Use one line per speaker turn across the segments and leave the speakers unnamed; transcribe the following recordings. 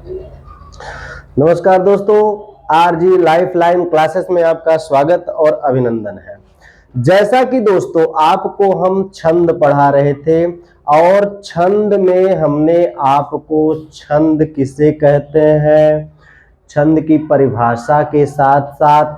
नमस्कार दोस्तों, RG life line classes में आपका स्वागत और अभिनंदन है। जैसा कि दोस्तों आपको हम छंद पढ़ा रहे थे और छंद में हमने आपको छंद किसे कहते हैं, छंद की परिभाषा के साथ साथ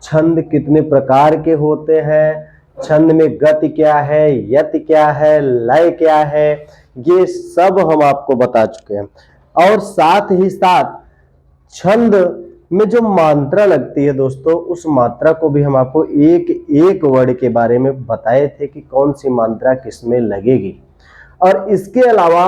छंद कितने प्रकार के होते हैं, छंद में गति क्या है, यति क्या है, लय क्या है, ये सब हम आपको बता चुके हैं। और साथ ही साथ छंद में जो मात्रा लगती है दोस्तों, उस मात्रा को भी हम आपको एक एक वर्ड के बारे में बताए थे कि कौन सी मात्रा किसमें लगेगी। और इसके अलावा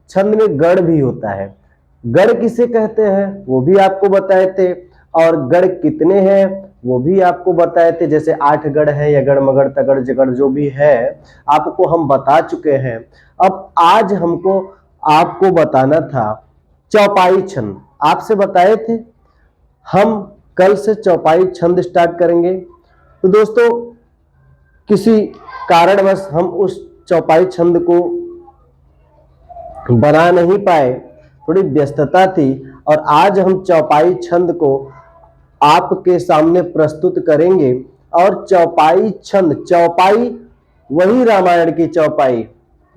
छंद में गढ़ भी होता है। गढ़ किसे कहते हैं वो भी आपको बताए थे, और गढ़ कितने हैं वो भी आपको बताए थे। जैसे 8 गढ़ है, यगढ़ मगढ़ तगढ़ जगढ़ जो भी है आपको हम बता चुके हैं। अब आज हमको आपको बताना था चौपाई छंद। आपसे बताए थे हम कल से चौपाई छंद स्टार्ट करेंगे। तो दोस्तों किसी कारणवश हम उस चौपाई छंद को बना नहीं पाए, थोड़ी व्यस्तता थी, और आज हम चौपाई छंद को आपके सामने प्रस्तुत करेंगे। और चौपाई छंद, चौपाई वही रामायण की चौपाई,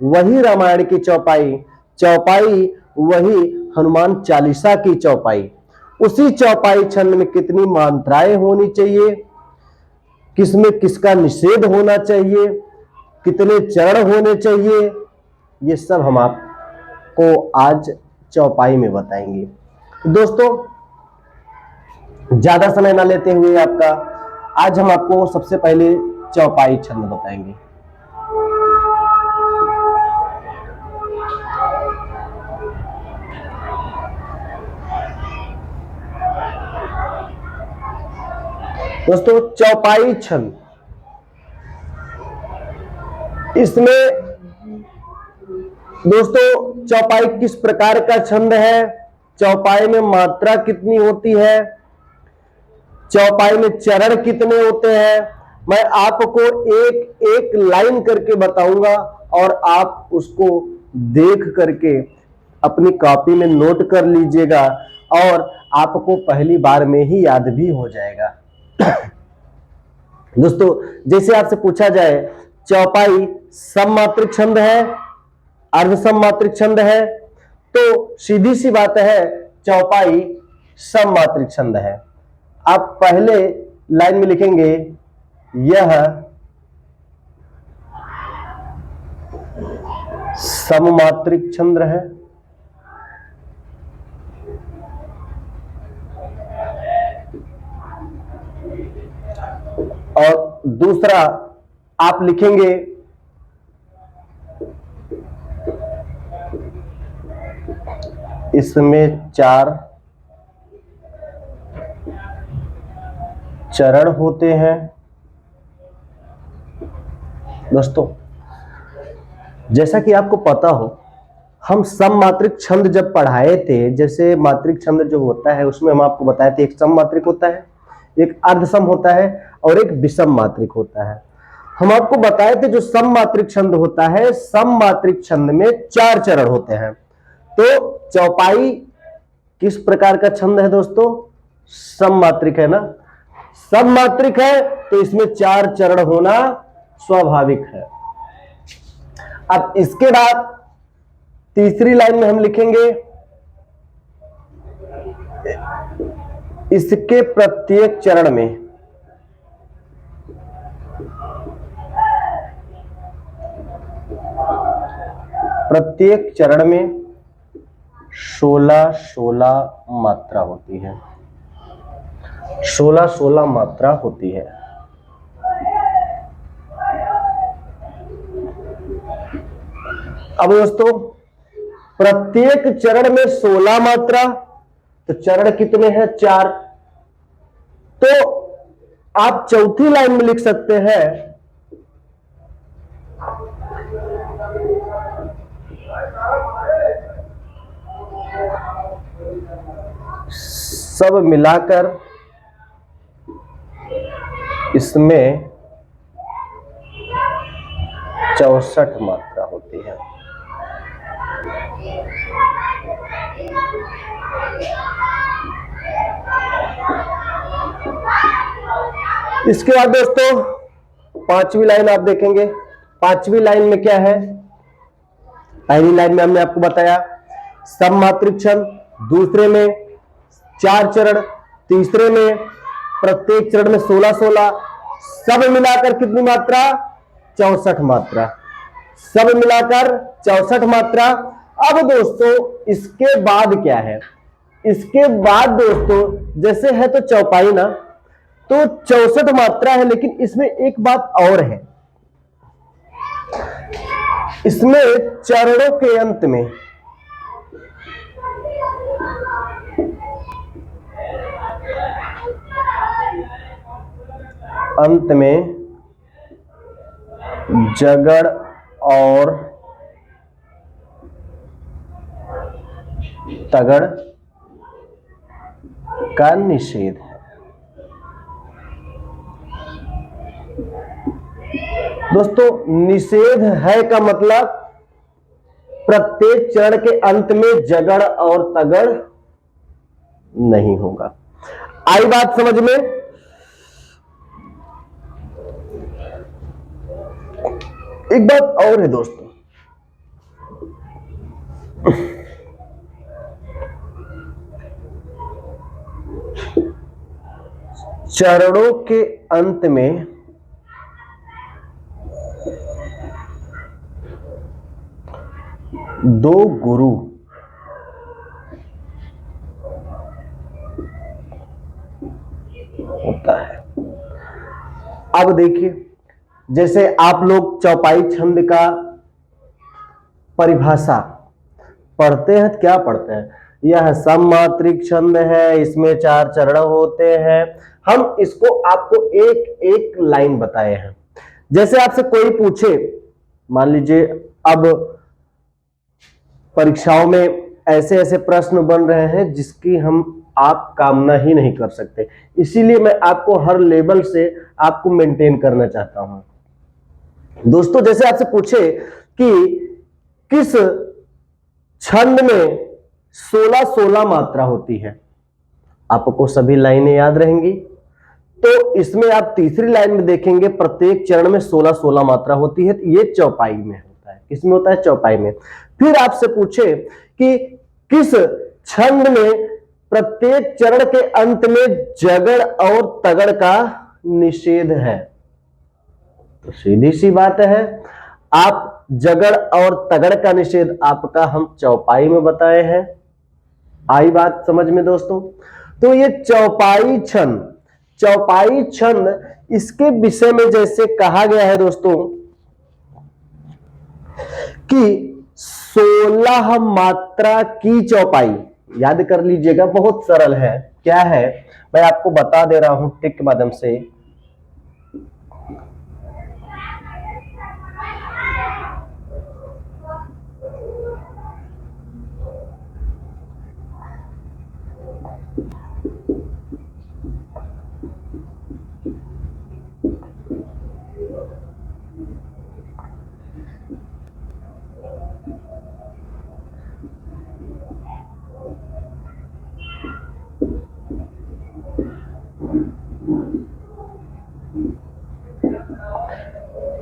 वही रामायण की चौपाई, चौपाई वही हनुमान चालीसा की चौपाई। उसी चौपाई छंद में कितनी मात्राएं होनी चाहिए, किसमें किसका निषेध होना चाहिए, कितने चरण होने चाहिए, ये सब हम आपको आज चौपाई में बताएंगे। दोस्तों ज्यादा समय ना लेते हुए आपका आज हम आपको सबसे पहले चौपाई छंद बताएंगे। दोस्तों चौपाई छंद, इसमें दोस्तों चौपाई किस प्रकार का छंद है, चौपाई में मात्रा कितनी होती है, चौपाई में चरण कितने होते हैं, मैं आपको एक एक लाइन करके बताऊंगा और आप उसको देख करके अपनी कॉपी में नोट कर लीजिएगा और आपको पहली बार में ही याद भी हो जाएगा। दोस्तों जैसे आपसे पूछा जाए चौपाई सममात्रिक छंद है, अर्ध सममात्रिक छंद है, तो सीधी सी बात है चौपाई सममात्रिक छंद है। आप पहले लाइन में लिखेंगे यह सममात्रिक छंद है, और दूसरा आप लिखेंगे इसमें 4 चरण होते हैं। दोस्तों जैसा कि आपको पता हो, हम सममात्रिक छंद जब पढ़ाए थे, जैसे मात्रिक छंद जो होता है उसमें हम आपको बताए थे एक सममात्रिक होता है, एक अर्धसम होता है और एक विषम मात्रिक होता है। हम आपको बताए थे जो सममात्रिक छंद होता है, सममात्रिक छंद में 4 चरण होते हैं। तो चौपाई किस प्रकार का छंद है दोस्तों, सममात्रिक है ना, सममात्रिक है तो इसमें 4 चरण होना स्वाभाविक है। अब इसके बाद तीसरी लाइन में हम लिखेंगे इसके प्रत्येक चरण में प्रत्येक चरण में 16-16 मात्रा होती है, 16-16 मात्रा होती है। अब दोस्तों प्रत्येक चरण में 16 मात्रा, तो चरण कितने हैं 4। तो आप चौथी लाइन में लिख सकते हैं सब मिलाकर इसमें 64 मात्रा होती है। इसके बाद दोस्तों पांचवी लाइन आप देखेंगे। पांचवी लाइन में क्या है? पहली लाइन में हमने आपको बताया सममात्रिक छंद, दूसरे में 4 चरण, तीसरे में प्रत्येक चरण में 16-16, सब मिलाकर कितनी मात्रा? 64 मात्रा। सब मिलाकर 64 मात्रा। अब दोस्तों इसके बाद क्या है? इसके बाद दोस्तों जैसे है तो चौपाई ना, तो 64 मात्रा है, लेकिन इसमें एक बात और है। इसमें चरणों के अंत में जगड़ और तगड़ का निषेध है। दोस्तों निषेध है का मतलब प्रत्येक चरण के अंत में जगड़ और तगड़ नहीं होगा। आई बात समझ में? एक बात और है दोस्तों, चरणों के अंत में दो गुरु होता है। अब देखिए, जैसे आप लोग चौपाई छंद का परिभाषा पढ़ते हैं, क्या पढ़ते हैं? यह सममात्रिक छंद है, इसमें 4 चरण होते हैं। हम इसको आपको एक एक लाइन बताए हैं। जैसे आपसे कोई पूछे, मान लीजिए अब परीक्षाओं में ऐसे ऐसे प्रश्न बन रहे हैं जिसकी हम आप कामना ही नहीं कर सकते, इसीलिए मैं आपको हर लेवल से आपको मेंटेन करना चाहता हूं। दोस्तों जैसे आपसे पूछे कि किस छंद में 16-16 मात्रा होती है, आपको सभी लाइनें याद रहेंगी। तो इसमें आप तीसरी लाइन में देखेंगे प्रत्येक चरण में 16-16 मात्रा होती है। ये चौपाई में होता है। किसमें होता है? चौपाई में। फिर आपसे पूछे कि किस छंद में प्रत्येक चरण के अंत में जगड़ और तगड़ का निषेध है, तो सीधी सी बात है, आप जगड़ और तगड़ का निषेध आपका हम चौपाई में बताए हैं। आई बात समझ में दोस्तों? तो ये चौपाई छंद, चौपाई छंद इसके विषय में जैसे कहा गया है दोस्तों कि 16 मात्रा की चौपाई, याद कर लीजिएगा, बहुत सरल है। क्या है मैं आपको बता दे रहा हूं टिक के माध्यम से।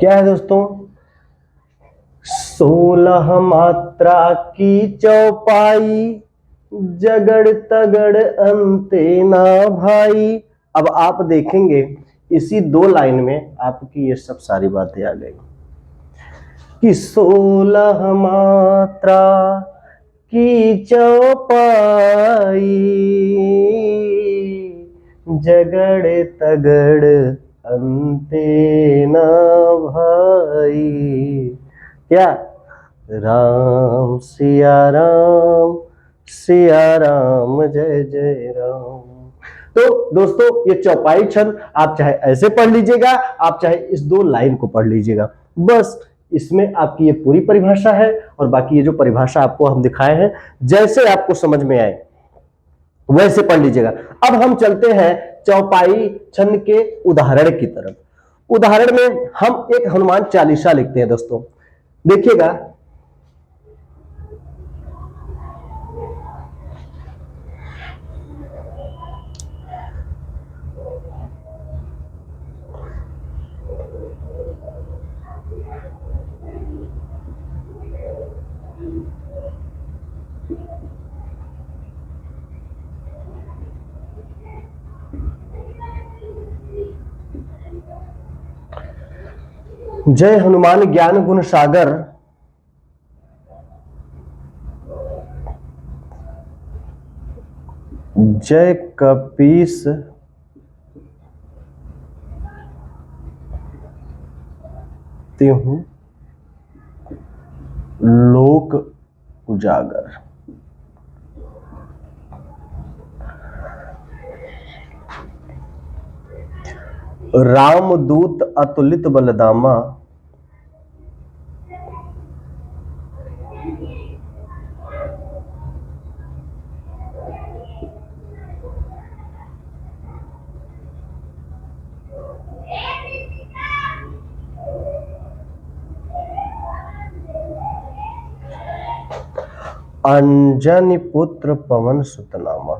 क्या है दोस्तों? 16 मात्रा की चौपाई, जगड़ तगड़ अंते ना भाई। अब आप देखेंगे इसी 2 लाइन में आपकी ये सब सारी बातें आ गई कि 16 मात्रा की चौपाई, जगड़ तगड़ अंते ना भाई। क्या? राम सिया राम, सिया राम जय जय राम। तो दोस्तों ये चौपाई छंद आप चाहे ऐसे पढ़ लीजिएगा, आप चाहे इस 2 लाइन को पढ़ लीजिएगा, बस इसमें आपकी ये पूरी परिभाषा है। और बाकी ये जो परिभाषा आपको हम दिखाए हैं, जैसे आपको समझ में आए वैसे पढ़ लीजिएगा। अब हम चलते हैं चौपाई छंद के उदाहरण की तरफ। उदाहरण में हम एक हनुमान चालीसा लिखते हैं दोस्तों, देखिएगा। जय हनुमान ज्ञान गुण सागर, जय कपीस तिहु लोक उजागर। रामदूत अतुलित बलधामा, अंजनी पुत्र पवन सुत नामा।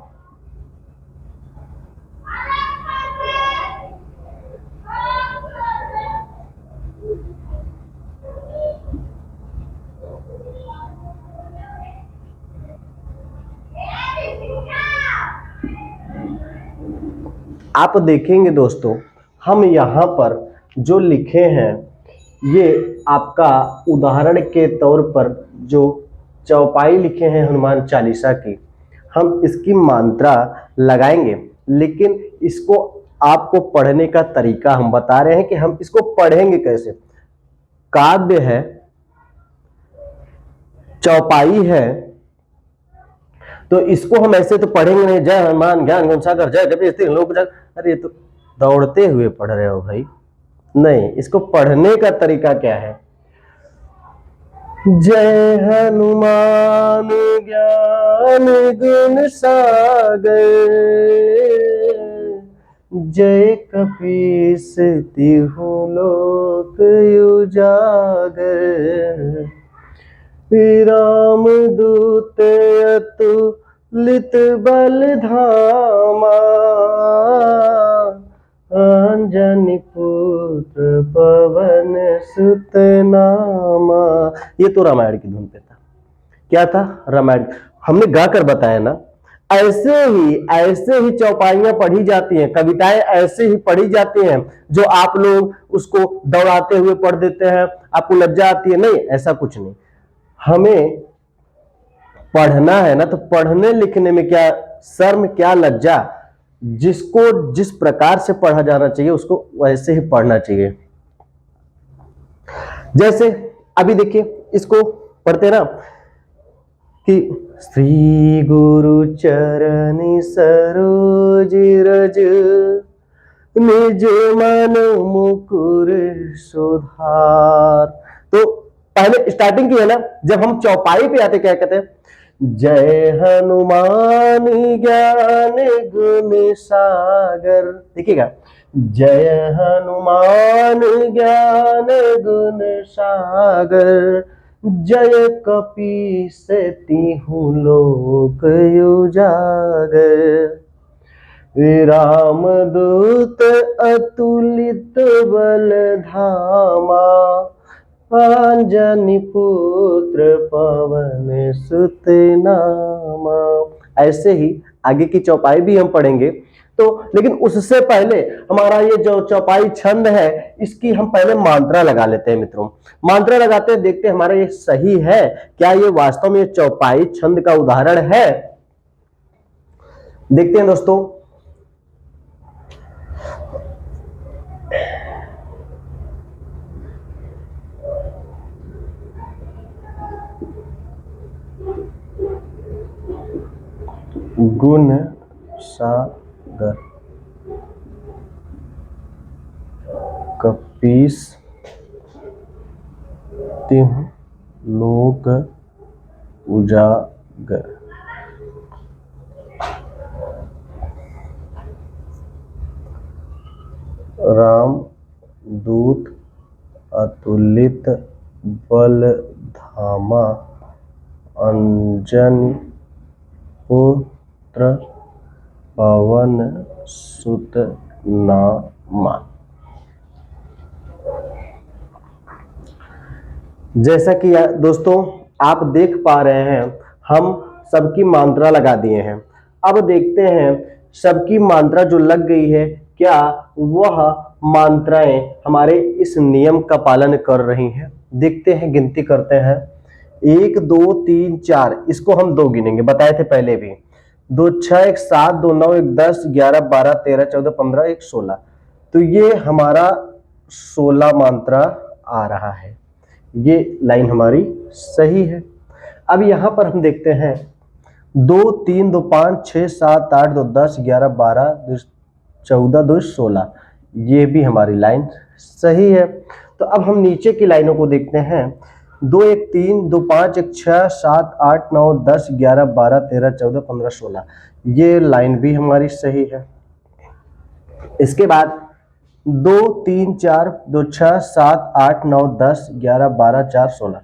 आप देखेंगे दोस्तों, हम यहाँ पर जो लिखे हैं ये आपका उदाहरण के तौर पर जो चौपाई लिखे हैं हनुमान चालीसा की, हम इसकी मात्रा लगाएंगे, लेकिन इसको आपको पढ़ने का तरीका हम बता रहे हैं कि हम इसको पढ़ेंगे कैसे। काव्य है, चौपाई है, तो इसको हम ऐसे तो पढ़ेंगे नहीं, जय हनुमान ज्ञान गुण सागर, जय कपीस तिहु लोक उजागर। अरे तो दौड़ते हुए पढ़ रहे हो भाई, नहीं, इसको पढ़ने का तरीका क्या है। जय हनुमान ज्ञान गुण सागर, जय कपीस तिहु लोक उजागर। रामदूत अतुलित बलधामा, अंजनी पुत्र पवन सुत नामा। ये तो रामायण की धुन पे था। क्या था? रामायण। हमने गाकर बताया ना। ऐसे ही चौपाइयां पढ़ी जाती हैं, कविताएं ऐसे ही पढ़ी जाती हैं, जो आप लोग उसको दौड़ाते हुए पढ़ देते हैं, आपको लज्जा आती है। नहीं, ऐसा कुछ नहीं। हमें पढ़ना है ना, तो पढ़ने लिखने में क्या शर्म, क्या लज्जा। जिसको जिस प्रकार से पढ़ा जाना चाहिए उसको वैसे ही पढ़ना चाहिए। जैसे अभी देखिए, इसको पढ़ते ना कि श्री गुरु चरणी सरोज रज, निज मन मुकुर सुधार। तो पहले स्टार्टिंग की है ना, जब हम चौपाई पे आते क्या कहते हैं, जय हनुमान ज्ञान गुण सागर। देखिएगा, जय हनुमान ज्ञान गुण सागर, जय कपीस तिहु लोक उजागर। रामदूत अतुलित बलधामा, अंजनी पुत्र पवन सुत नामा। ऐसे ही आगे की चौपाई भी हम पढ़ेंगे, तो लेकिन उससे पहले हमारा ये जो चौपाई छंद है, इसकी हम पहले मात्रा लगा लेते हैं मित्रों। मात्रा लगाते हैं, देखते हैं हमारा ये सही है क्या, ये वास्तव में ये चौपाई छंद का उदाहरण है। देखते हैं दोस्तों। गुण सागर, कपीस तिहु लोक उजागर। रामदूत अतुलित बलधामा, अंजनी पुत्र पवन सुत नामा। जैसा कि दोस्तों आप देख पा रहे हैं, हम सबकी मात्रा लगा दिए हैं। अब देखते हैं सबकी मात्रा जो लग गई है, क्या वह मात्राएं हमारे इस नियम का पालन कर रही हैं। देखते हैं, गिनती करते हैं। 1 2 3 4, इसको हम 2 गिनेंगे, बताए थे पहले भी। 2 6 1 7 2 9 1 10 11 12 13 14 15 1 16, तो ये हमारा 16 मात्रा आ रहा है। ये लाइन हमारी सही है। अब यहां पर हम देखते हैं 2 3 2 5 6 7 8 2 10 11 12 2 14 2 16, ये भी हमारी लाइन सही है। तो अब हम नीचे की लाइनों को देखते हैं। 2 1 3 2 5 1 6 7 8 9 10 11 12 13 14 15 16, ये लाइन भी हमारी सही है। इसके बाद 2 3 4 2 6 7 8 9 10 11 12 4 16,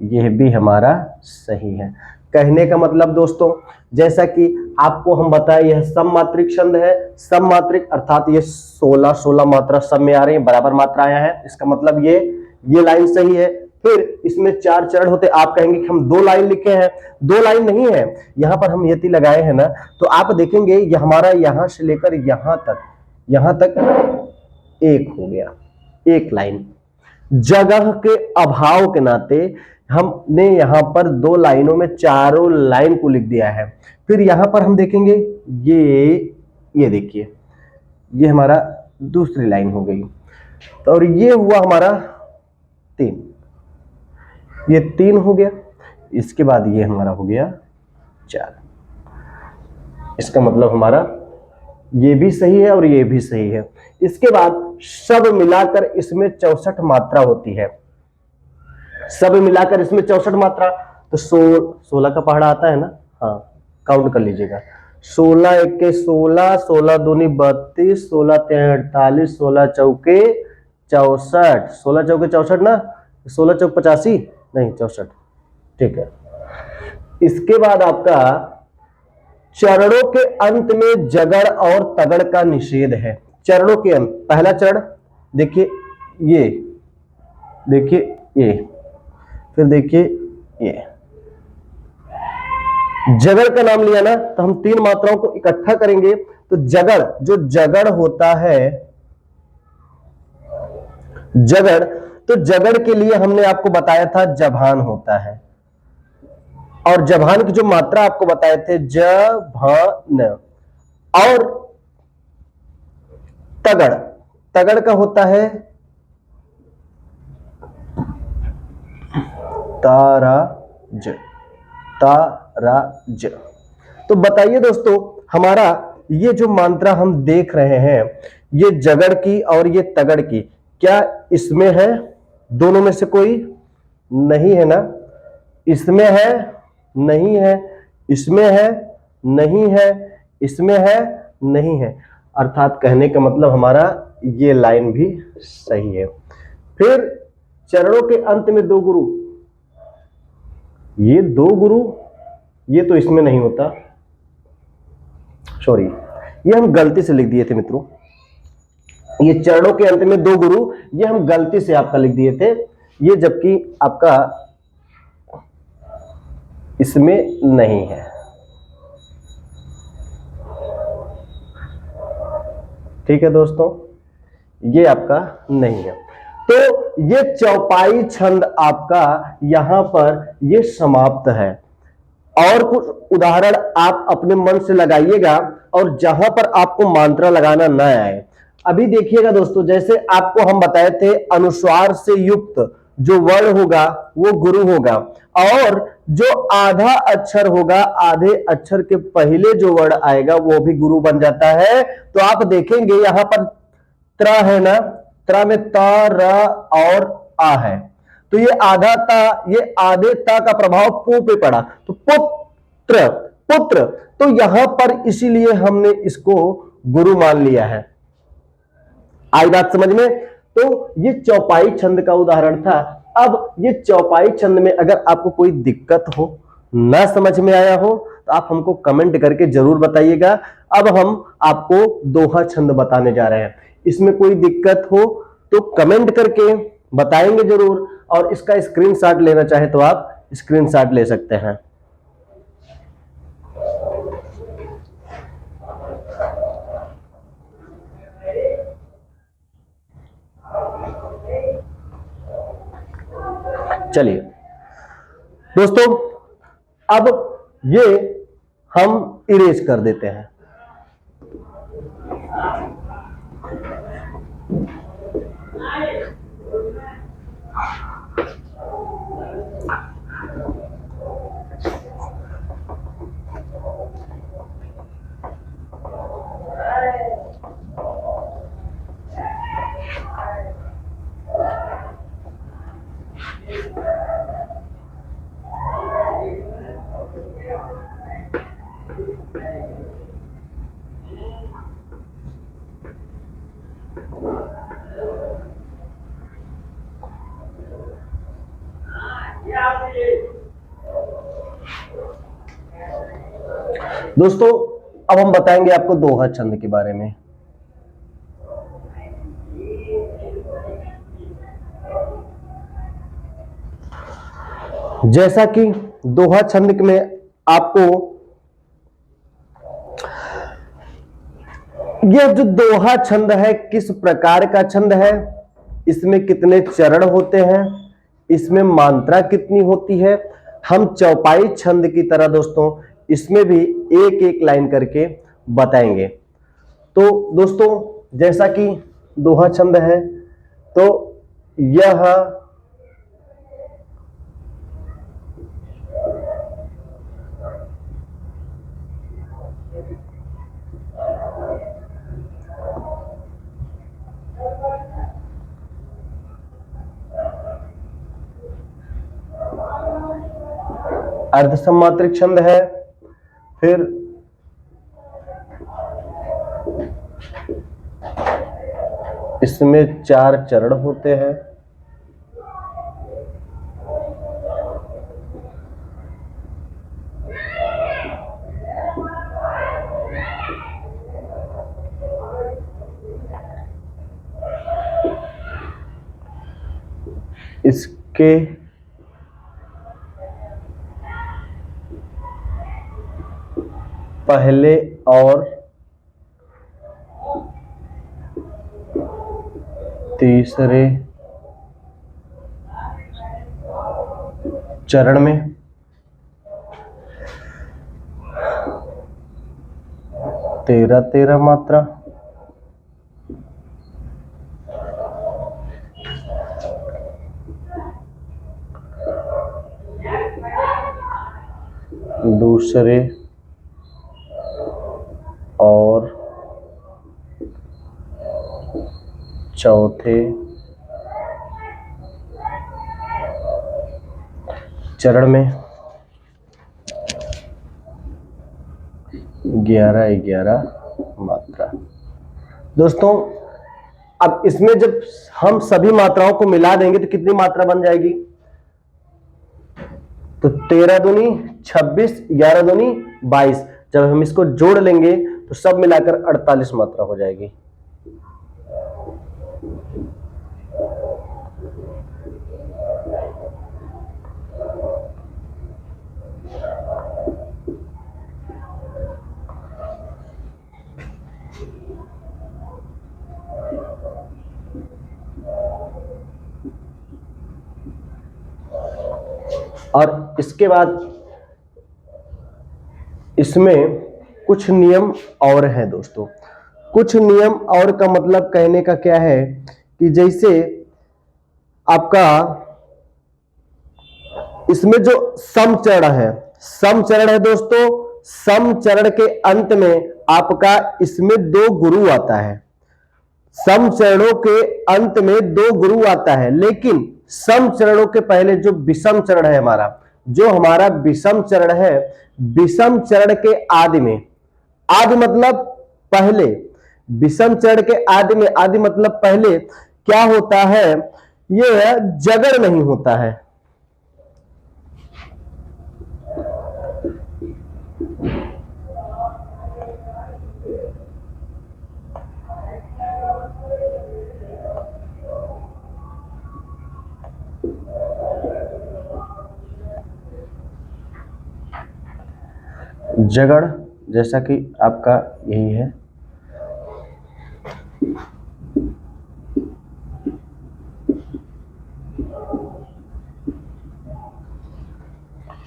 यह भी हमारा सही है। कहने का मतलब दोस्तों, जैसा कि आपको हम बताएं, यह सममात्रिक छंद है। सममात्रिक अर्थात ये 16 मात्रा सब में आ रही है, बराबर मात्रा आया है, इसका मतलब ये लाइन सही है। फिर इसमें 4 चरण होते, आप कहेंगे कि हम 2 लाइन लिखे हैं, 2 लाइन नहीं है, यहां पर हम यति लगाए हैं ना, तो आप देखेंगे ये हमारा यहां से लेकर यहां तक 1 हो गया, 1 लाइन। जगह के अभाव के नाते हमने यहां पर 2 लाइनों में चारों लाइन को लिख दिया है। फिर यहां पर हम देखेंगे ये देखिए, ये हमारा दूसरी लाइन हो गई, तो और ये हुआ हमारा 3, ये 3 हो गया। इसके बाद ये हमारा हो गया 4। इसका मतलब हमारा ये भी सही है और ये भी सही है। इसके बाद सब मिलाकर इसमें 64 मात्रा होती है। सब मिलाकर इसमें 64 मात्रा, तो 16 का पहाड़ा आता है ना, हाँ काउंट कर लीजिएगा। 16 1 16, 16 दूनी 32, 16 3 48, 16 चौके 64, 16 चौके 64 ना, 16 चौक 85 नहीं 64, ठीक है। इसके बाद आपका चरणों के अंत में जगड़ और तगड़ का निषेध है। चरणों के अंत, पहला चरण देखिए ये, देखिए ये, फिर देखिए ये, जगड़ का नाम लिया ना, तो हम 3 मात्राओं को इकट्ठा करेंगे तो जगड़, जो जगड़ होता है, जगड़, तो जगड़ के लिए हमने आपको बताया था जभान होता है, और जभान की जो मात्रा आपको बताए थे जभान, और तगड़, तगड़ का होता है ताराज, ताराज। तो बताइए दोस्तों, हमारा ये जो मात्रा हम देख रहे हैं, ये जगड़ की और ये तगड़ की, क्या इसमें है? दोनों में से कोई नहीं है ना? इसमें है, नहीं है, इसमें है, नहीं है, इसमें है, नहीं है, अर्थात कहने का मतलब हमारा ये लाइन भी सही है। फिर चरणों के अंत में 2 गुरु, ये 2 गुरु, ये तो इसमें नहीं होता, सॉरी, ये हम गलती से लिख दिए थे मित्रों। ये चरणों के अंत में 2 गुरु, ये हम गलती से आपका लिख दिए थे, ये जबकि आपका इसमें नहीं है। ठीक है दोस्तों, ये आपका नहीं है। तो ये चौपाई छंद आपका यहां पर ये समाप्त है। और कुछ उदाहरण आप अपने मन से लगाइएगा, और जहां पर आपको मात्रा लगाना ना आए, अभी देखिएगा दोस्तों, जैसे आपको हम बताए थे अनुस्वार से युक्त जो वर्ण होगा वो गुरु होगा, और जो आधा अक्षर होगा, आधे अक्षर के पहले जो वर्ण आएगा वो भी गुरु बन जाता है। तो आप देखेंगे यहां पर त्र है ना, त्र में त र और आ है, तो ये आधा ता, ये आधे ता का प्रभाव पू पे पड़ा, तो पुत्र, पुत्र, तो यहां पर इसीलिए हमने इसको गुरु मान लिया है। आई बात समझ में? तो ये चौपाई छंद का उदाहरण था। अब ये चौपाई छंद में अगर आपको कोई दिक्कत हो, ना समझ में आया हो, तो आप हमको कमेंट करके जरूर बताइएगा। अब हम आपको दोहा छंद बताने जा रहे हैं, इसमें कोई दिक्कत हो तो कमेंट करके बताएंगे जरूर, और इसका स्क्रीनशॉट लेना चाहे तो आप स्क्रीनशॉट ले सकते हैं। चलिए दोस्तों, अब ये हम इरेज कर देते हैं। दोस्तों, अब हम बताएंगे आपको दोहा छंद के बारे में। जैसा कि दोहा छंद में आपको यह जो दोहा छंद है किस प्रकार का छंद है, इसमें कितने चरण होते हैं, इसमें मात्रा कितनी होती है, हम चौपाई छंद की तरह दोस्तों इसमें भी एक एक लाइन करके बताएंगे। तो दोस्तों, जैसा कि दोहा छंद है तो यह अर्धसमात्रिक छंद है। फिर इसमें 4 चरण होते हैं। इसके पहले और तीसरे चरण में 13 मात्रा, दूसरे और चौथे चरण में 11 मात्रा। दोस्तों, अब इसमें जब हम सभी मात्राओं को मिला देंगे तो कितनी मात्रा बन जाएगी? तो 13 दूनी 26, 11 दूनी 22। जब हम इसको जोड़ लेंगे तो सब मिलाकर 48 मात्रा हो जाएगी। और इसके बाद इसमें कुछ नियम और हैं दोस्तों। कुछ नियम और का मतलब कहने का क्या है कि जैसे आपका इसमें जो सम चरण है दोस्तों, सम चरण के अंत में आपका इसमें 2 गुरु आता है। सम चरणों के अंत में 2 गुरु आता है, लेकिन सम चरणों के पहले जो विषम चरण है हमारा विषम चरण है, विषम चरण के आदि में, आदि मतलब पहले, विषम चरण के आदि में, आदि मतलब पहले क्या होता है, यह जगड़ नहीं होता है। जगड़ जैसा कि आपका यही है,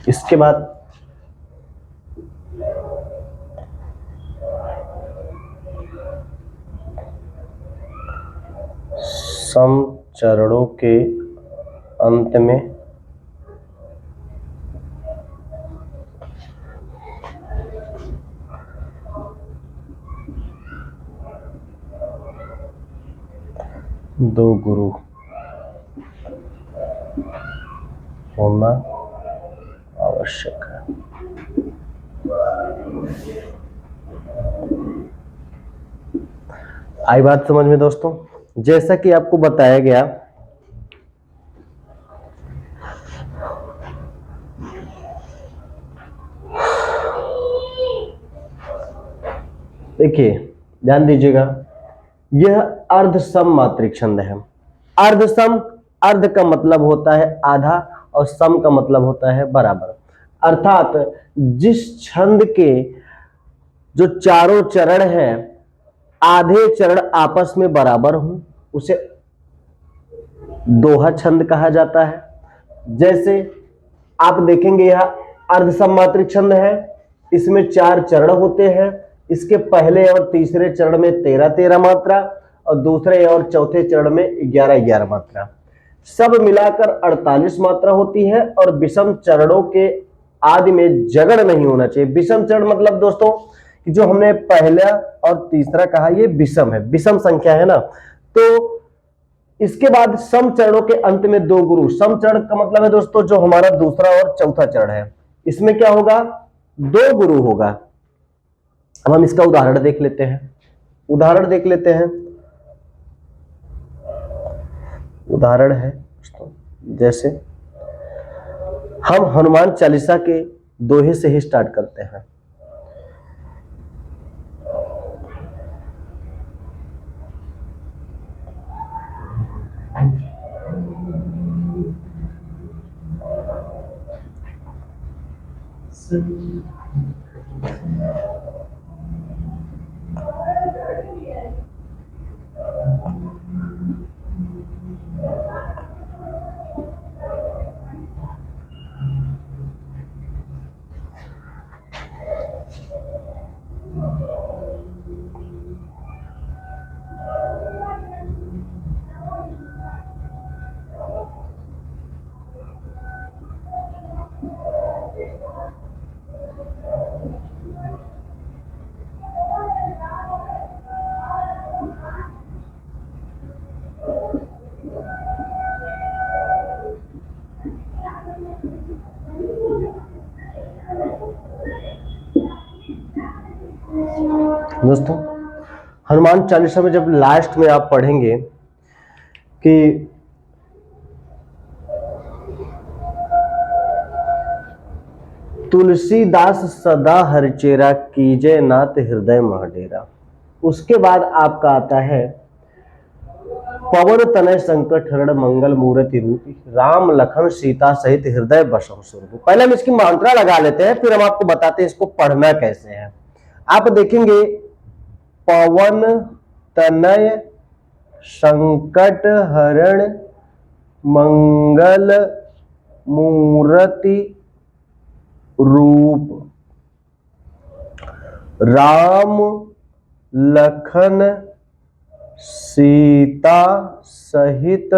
इसके बाद सम चरणों के अंत में दो गुरु होना आवश्यक है। आई बात समझ में दोस्तों? जैसा कि आपको बताया गया, देखिए ध्यान दीजिएगा, यह अर्धसम मात्रिक छंद है। अर्धसम, अर्ध का मतलब होता है आधा और सम का मतलब होता है बराबर। अर्थात जिस छंद के जो चारों चरण हैं आधे चरण आपस में बराबर हों उसे दोहा छंद कहा जाता है। जैसे आप देखेंगे यह अर्धसम मात्रिक छंद है, इसमें 4 चरण होते हैं। इसके पहले और तीसरे चरण में 13-13 मात्रा और दूसरे और चौथे चरण में 11-11 मात्रा, सब मिलाकर 48 मात्रा होती है। और विषम चरणों के आदि में जगड़ नहीं होना चाहिए। विषम चरण मतलब दोस्तों कि जो हमने पहला और तीसरा कहा ये विषम है, विषम संख्या है ना। तो इसके बाद सम चरणों के अंत में 2 गुरु। सम चरण का मतलब है दोस्तों जो हमारा दूसरा और चौथा चरण है, इसमें क्या होगा? 2 गुरु होगा। अब हम इसका उदाहरण देख लेते हैं। उदाहरण है जैसे हम हनुमान चालीसा के दोहे से ही स्टार्ट करते हैं। दोस्तों हनुमान चालीसा में जब लास्ट में आप पढ़ेंगे कि तुलसीदास सदा हरचेरा कीजय नाथ हृदय महडेरा, उसके बाद आपका आता है पवन तनय संकट हरण मंगल मूर्ति रूपी राम लखन सीता सहित हृदय बसहु सुरभु। पहले हम इसकी मात्रा लगा लेते हैं, फिर हम आपको बताते हैं इसको पढ़ना कैसे है। आप देखेंगे पवन तनय संकट हरण मंगल मूर्ति रूप राम लखन सीता सहित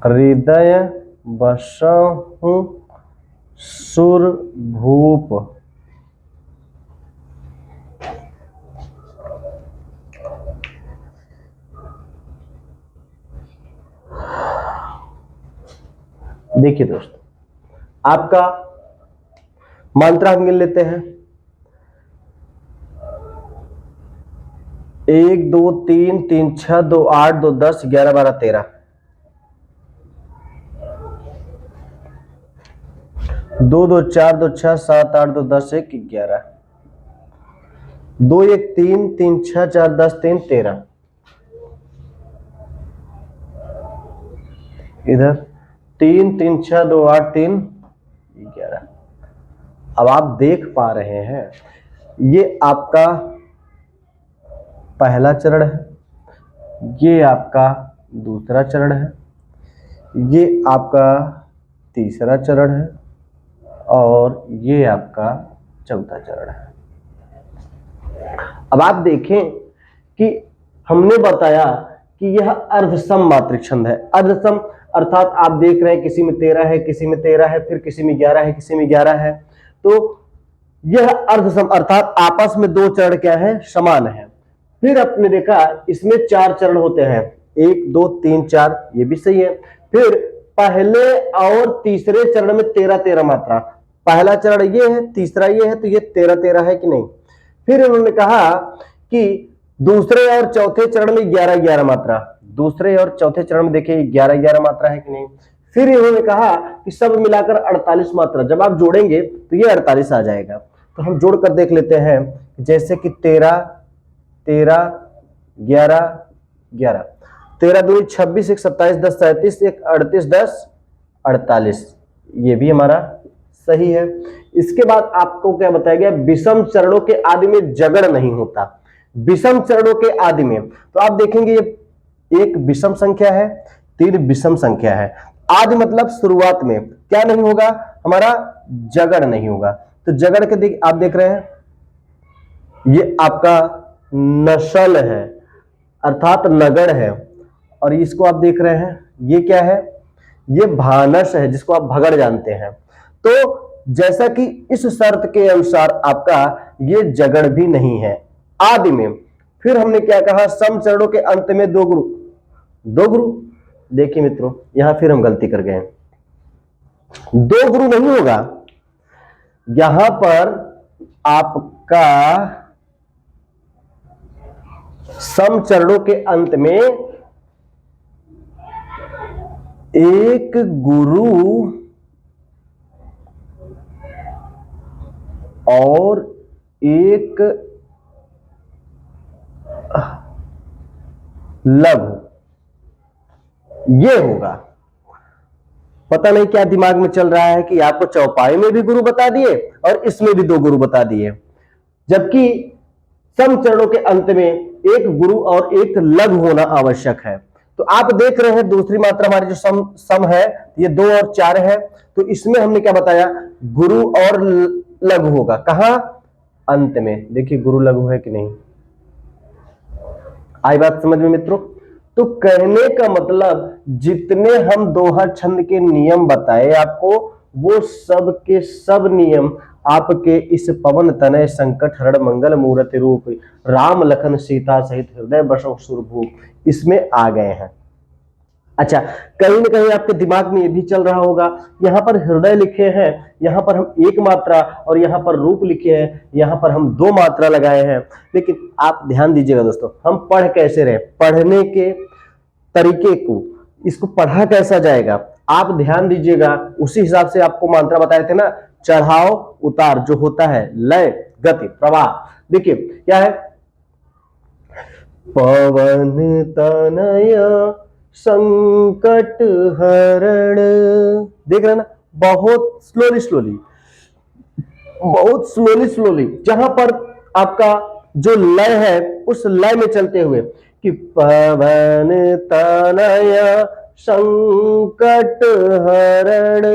हृदय बसहु सुरभूप। देखिए दोस्तों आपका मंत्र हम गिन लेते हैं 1 2 3 3 6 2 8 2 10 11 12 13 2 2 4 2 6 7 8 2 10 1 11 2 1 3 3 6 4 10 3 13 इधर 3 3 6 2 8 3 11। अब आप देख पा रहे हैं ये आपका पहला चरण है, ये आपका दूसरा चरण है, ये आपका तीसरा चरण है और ये आपका चौथा चरण है। अब आप देखें कि हमने बताया कि यह अर्धसम मात्रिक छंद है। अर्धसम अर्थात आप देख रहे हैं किसी में 13 है, किसी में 13 है, फिर किसी में 11 है, किसी में 11 है, तो यह अर्धसम अर्थात आपस में दो चरण क्या है, समान है। फिर आपने देखा इसमें 4 चरण होते हैं, 1 2 3 4, ये भी सही है। फिर पहले और तीसरे चरण में 13-13 मात्रा, पहला चरण ये है, तीसरा ये है, तो ये 13-13 है कि नहीं। फिर उन्होंने कहा कि दूसरे और चौथे चरण में 11-11 मात्रा, दूसरे और चौथे चरण में देखिए 11-11 मात्रा है कि नहीं। फिर इन्होंने कहा कि सब मिलाकर 48 मात्रा, जब आप जोड़ेंगे तो ये 48 आ जाएगा। तो हम जोड़कर देख लेते हैं, जैसे कि 13 13 11 11, 13 दूनी 26, 1 27, 10 37, 1 38, 10 48, ये भी हमारा सही है। इसके बाद आपको क्या बताया गया, विषम चरणों के आदि में जगड़ नहीं होता। विषम चरणों के आदि में तो आप देखेंगे ये एक विषम संख्या है, 3 विषम संख्या है। आदि मतलब शुरुआत में क्या नहीं होगा, हमारा जगड़ नहीं होगा। तो जगड़ के आप देख रहे हैं, ये आपका नशल है अर्थात नगड़ है, और इसको आप देख रहे हैं ये क्या है, ये भानस है जिसको आप भगड़ जानते हैं। तो जैसा कि इस शर्त के अनुसार आपका ये जगड़ भी नहीं है आदि में। फिर हमने क्या कहा, सम चरणों के अंत में दो गुरु। देखिए मित्रों, यहां फिर हम गलती कर गए, 2 गुरु नहीं होगा, यहां पर आपका सम चरणों के अंत में एक गुरु और एक लघु, ये होगा। पता नहीं क्या दिमाग में चल रहा है कि आपको चौपाई में भी गुरु बता दिए और इसमें भी 2 गुरु बता दिए, जबकि सम चरणों के अंत में एक गुरु और एक लघु होना आवश्यक है। तो आप देख रहे हैं दूसरी मात्रा हमारी जो सम है, ये 2 और 4 है, तो इसमें हमने क्या बताया, गुरु और लघु होगा। कहां, अंत में। देखिए गुरु लघु है कि नहीं, आई बात समझ में मित्रों। तो कहने का मतलब जितने हम दोहा छंद के नियम बताए आपको, वो सब के सब नियम आपके इस पवन तनय संकट हरण मंगल मूर्ति रूप राम लखन सीता सहित हृदय बसो सुरभूप इसमें आ गए हैं। अच्छा, कहीं ना कहीं आपके दिमाग में ये भी चल रहा होगा, यहां पर हृदय लिखे हैं, यहां पर हम 1 मात्रा और यहां पर रूप लिखे हैं, यहां पर हम 2 मात्रा लगाए हैं। लेकिन आप ध्यान दीजिएगा दोस्तों, हम पढ़ कैसे रहे, पढ़ने के तरीके को, इसको पढ़ा कैसा जाएगा, आप ध्यान दीजिएगा। उसी हिसाब से आपको मात्रा बताए थे ना, चढ़ाव उतार जो होता है, लय गति प्रवाह। देखिए क्या है, पवन तनय संकट हरण, देख रहे ना, बहुत स्लोली जहां पर आपका जो लय है उस लय में चलते हुए कि पवन तनय संकट हरण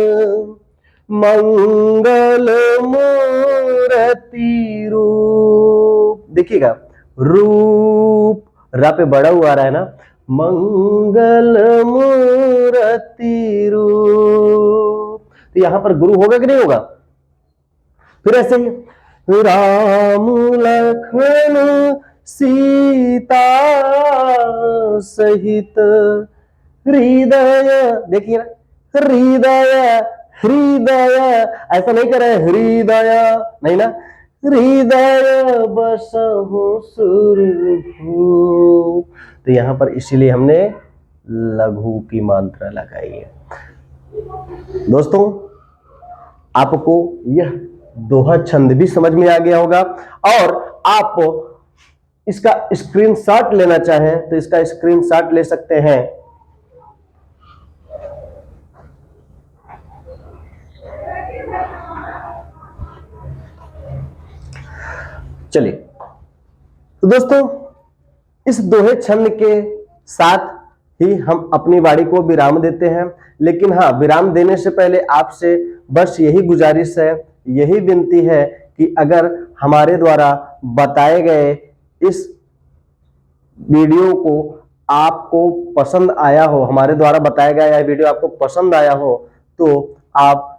मंगल मूर्ति रूप, देखिएगा रूप रा पे बड़ा हुआ आ रहा है ना, मंगल मूर्ति रूप। तो यहां पर गुरु होगा कि नहीं होगा। फिर ऐसे ही राम लखन सीता सहित हृदय, देखिए ना, हृदय ऐसा नहीं कर रहे हृदय, नहीं ना, हृदय बसहु सुरभूप। तो यहां पर इसीलिए हमने लघु की मात्रा लगाई है। दोस्तों आपको यह दोहा छंद भी समझ में आ गया होगा, और आप इसका स्क्रीनशॉट लेना चाहें तो इसका स्क्रीनशॉट ले सकते हैं। चलिए तो दोस्तों इस दोहे छंद के साथ ही हम अपनी वाणी को विराम देते हैं। लेकिन हाँ, विराम देने से पहले आपसे बस यही गुजारिश है, यही विनती है कि अगर हमारे द्वारा बताए गए इस वीडियो को आपको पसंद आया हो, हमारे द्वारा बताया गया यह वीडियो आपको पसंद आया हो, तो आप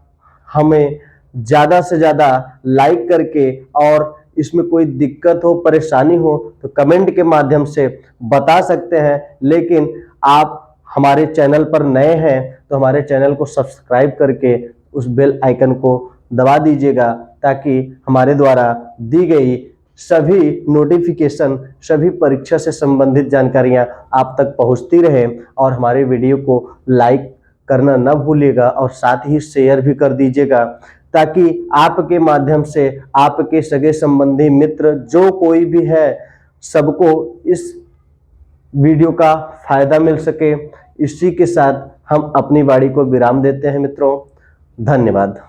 हमें ज्यादा से ज्यादा लाइक करके, और इसमें कोई दिक्कत हो, परेशानी हो तो कमेंट के माध्यम से बता सकते हैं। लेकिन आप हमारे चैनल पर नए हैं तो हमारे चैनल को सब्सक्राइब करके उस बेल आइकन को दबा दीजिएगा, ताकि हमारे द्वारा दी गई सभी नोटिफिकेशन, सभी परीक्षा से संबंधित जानकारियां आप तक पहुंचती रहे। और हमारे वीडियो को लाइक करना न भूलिएगा और साथ ही शेयर भी कर दीजिएगा, ताकि आपके माध्यम से आपके सगे संबंधी, मित्र, जो कोई भी है, सबको इस वीडियो का फायदा मिल सके। इसी के साथ हम अपनी वाणी को विराम देते हैं मित्रों। धन्यवाद।